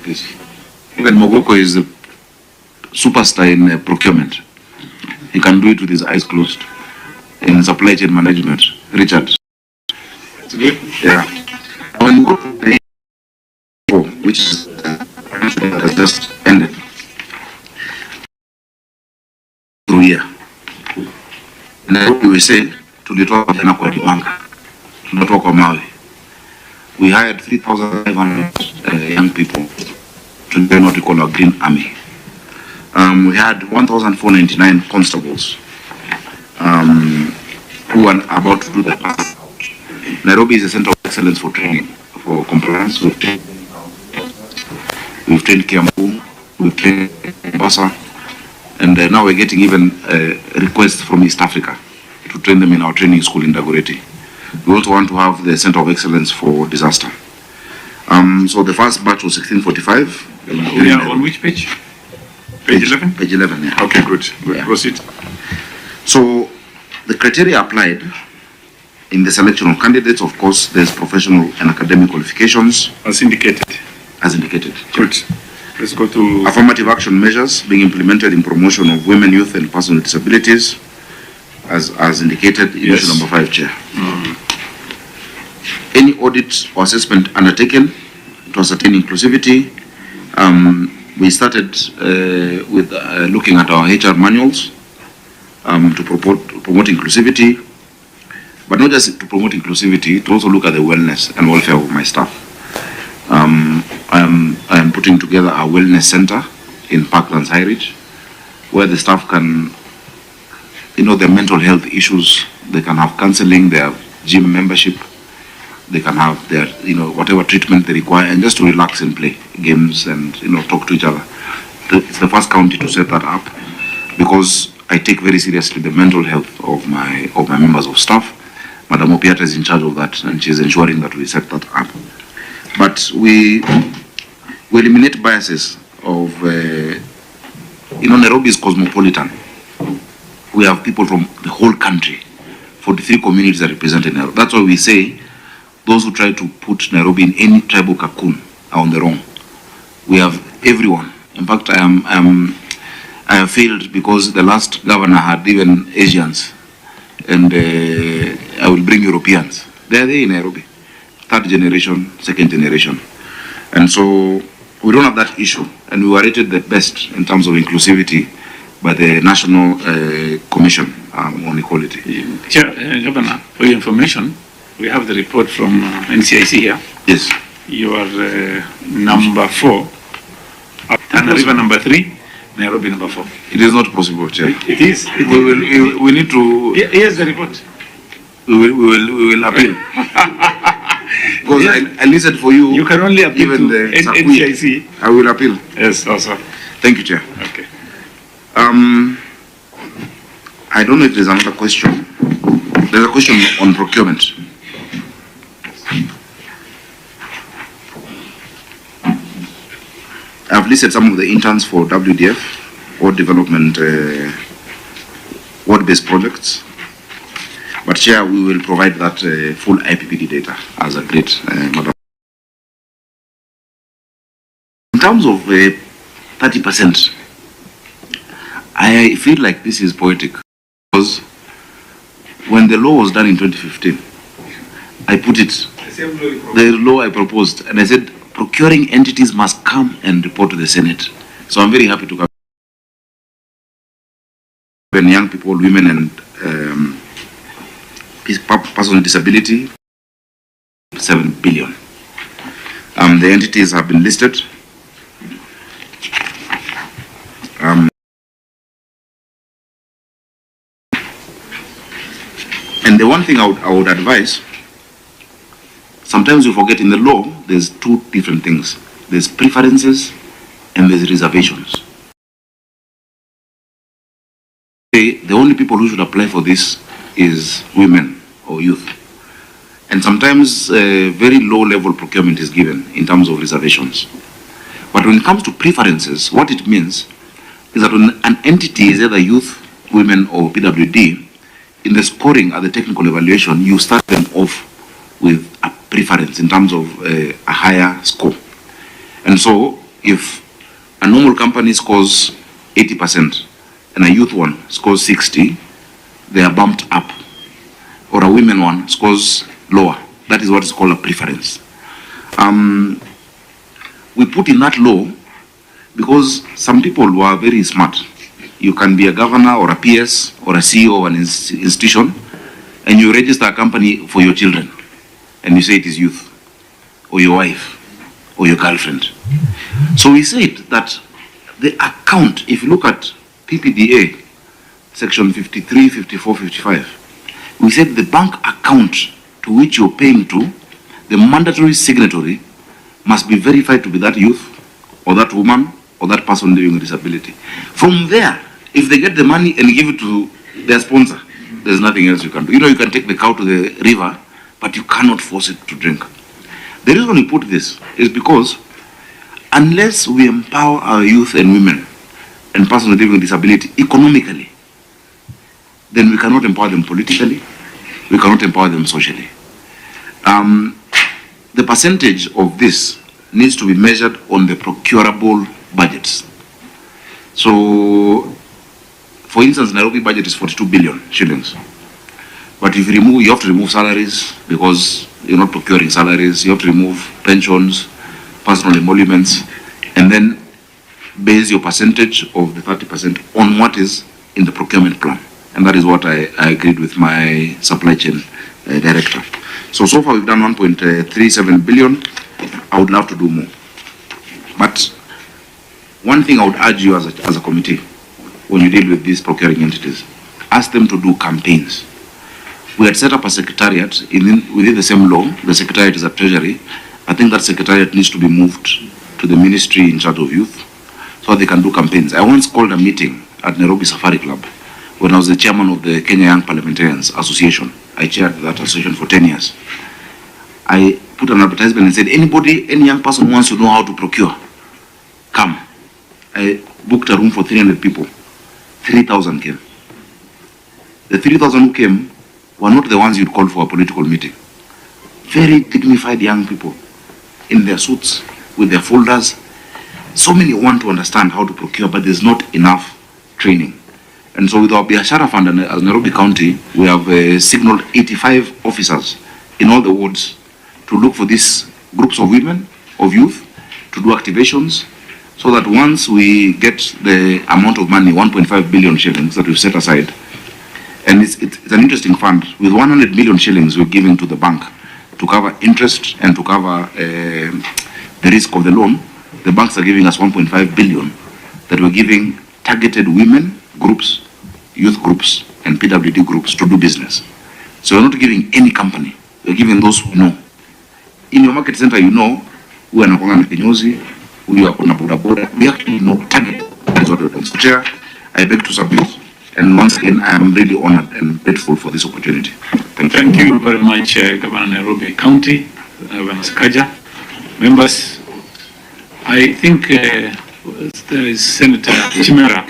this. Even Mogoko is a superstar in procurement. He can do it with his eyes closed. In supply chain management, Richard. It's good. Yeah. When you go to the which is has just ended through here. And we say to the top of the Nakwa Maui. We hired 3,500 young people to join what we call our Green Army. We had 1,499 constables who are about to do the pass. Nairobi is a center of excellence for training, for compliance. We've trained Kiambu, we've trained Mombasa, and now we're getting even requests from East Africa to train them in our training school in Dagoretti. We also want to have the center of excellence for disaster. So the first batch was 1645. We are on which page? Page 11? Page 11, yeah. Okay, good. Yeah. Proceed. So the criteria applied in the selection of candidates, of course, there's professional and academic qualifications. As indicated. As indicated. Good. Let's go to affirmative action measures being implemented in promotion of women, youth, and persons with disabilities, as indicated in issue number 5, Chair. Any audit or assessment undertaken to ascertain inclusivity. We started with looking at our HR manuals to promote inclusivity, but not just to promote inclusivity, to also look at the wellness and welfare of my staff. I am putting together a wellness center in Parklands High Ridge, where the staff can, their mental health issues, they can have counseling, their gym membership, they can have their, whatever treatment they require, and just to relax and play games and, talk to each other. It's the first county to set that up, because I take very seriously the mental health of my members of staff. Madam Opiata is in charge of that, and she's ensuring that we set that up. But we eliminate biases of, Nairobi is cosmopolitan. We have people from the whole country. 43 communities are represented in Nairobi. That's why we say those who try to put Nairobi in any tribal cocoon are on the wrong. We have everyone. In fact, I have failed because the last governor had even Asians, and I will bring Europeans. They are there in Nairobi, 3rd generation, 2nd generation, and so we don't have that issue. And we were rated the best in terms of inclusivity by the National Commission on Equality. Chair, Governor, for your information, we have the report from NCIC here. Yes. You are number 4, Tana River number 3, Nairobi number 4. It is not possible, Chair. It is. We need to. Here's the report. We will appeal. Because yes. I listened for you. You can only appeal to NCIC. I will appeal. Yes, also. Thank you, Chair. Okay. I don't know if there's another question. There's a question on procurement. I've listed some of the interns for WDF, Ward Development, Ward-based projects. But Chair, we will provide that full IPPD data as agreed, Madam. In terms of 30%, I feel like this is poetic, because when the law was done in 2015, I put it, the law I proposed, and I said, procuring entities must come and report to the Senate. So I'm very happy to come. When young people, women, and persons with disability, 7 billion. The entities have been listed. And the one thing I would advise, sometimes you forget in the law, there's 2 different things. There's preferences and there's reservations. The only people who should apply for this is women or youth. And sometimes very low level procurement is given in terms of reservations. But when it comes to preferences, what it means is that when an entity is either youth, women, or PWD, in the scoring at the technical evaluation, you start them off with a preference in terms of a higher score. And so if a normal company scores 80% and a youth one scores 60, they are bumped up. Or a women one scores lower. That is what is called a preference. We put in that law because some people were very smart. You can be a governor or a PS or a CEO of an institution, and you register a company for your children, and you say it is youth, or your wife, or your girlfriend. So we said that the account, if you look at PPDA, section 53, 54, 55, we said the bank account to which you're paying to, the mandatory signatory must be verified to be that youth, or that woman, or that person living with disability. From there, if they get the money and give it to their sponsor, there's nothing else you can do. You know, you can take the cow to the river, but you cannot force it to drink. The reason we put this is because unless we empower our youth and women and persons living with disability economically, then we cannot empower them politically, we cannot empower them socially. The percentage of this needs to be measured on the procurable budgets. So, for instance, Nairobi budget is 42 billion shillings. But if you have to remove salaries because you're not procuring salaries, you have to remove pensions, personal emoluments, and then base your percentage of the 30% on what is in the procurement plan. And that is what I agreed with my supply chain director. So far we've done 1.37 billion. I would love to do more. But one thing I would urge you as a committee, when you deal with these procuring entities, ask them to do campaigns. We had set up a secretariat within the same law. The secretariat is at Treasury. I think that secretariat needs to be moved to the ministry in charge of youth so they can do campaigns. I once called a meeting at Nairobi Safari Club when I was the chairman of the Kenya Young Parliamentarians Association. I chaired that association for 10 years. I put an advertisement and said, any young person who wants to know how to procure, come. I booked a room for 300 people. 3,000 came. The 3,000 who came were not the ones you'd call for a political meeting. Very dignified young people in their suits with their folders. So many want to understand how to procure, but there's not enough training. And so with our Biashara Fund as Nairobi County, we have signaled 85 officers in all the wards to look for these groups of women, of youth, to do activations, so that once we get the amount of money, 1.5 billion shillings that we've set aside, and it's an interesting fund, with 100 million shillings we're giving to the bank to cover interest and to cover the risk of the loan. The banks are giving us 1.5 billion that we're giving targeted women groups, youth groups, and PWD groups to do business. So we're not giving any company, we're giving those who know. In your market center, you know, who are nakwanga na kinyozi, who are na boda boda, we actually know target. That is what we're doing. So Chair, I beg to submit. And once again, I am really honored and grateful for this opportunity. Thank you. Thank you very much, Governor Nairobi County, Governor Sakaja. Members, I think there is Senator Chimera.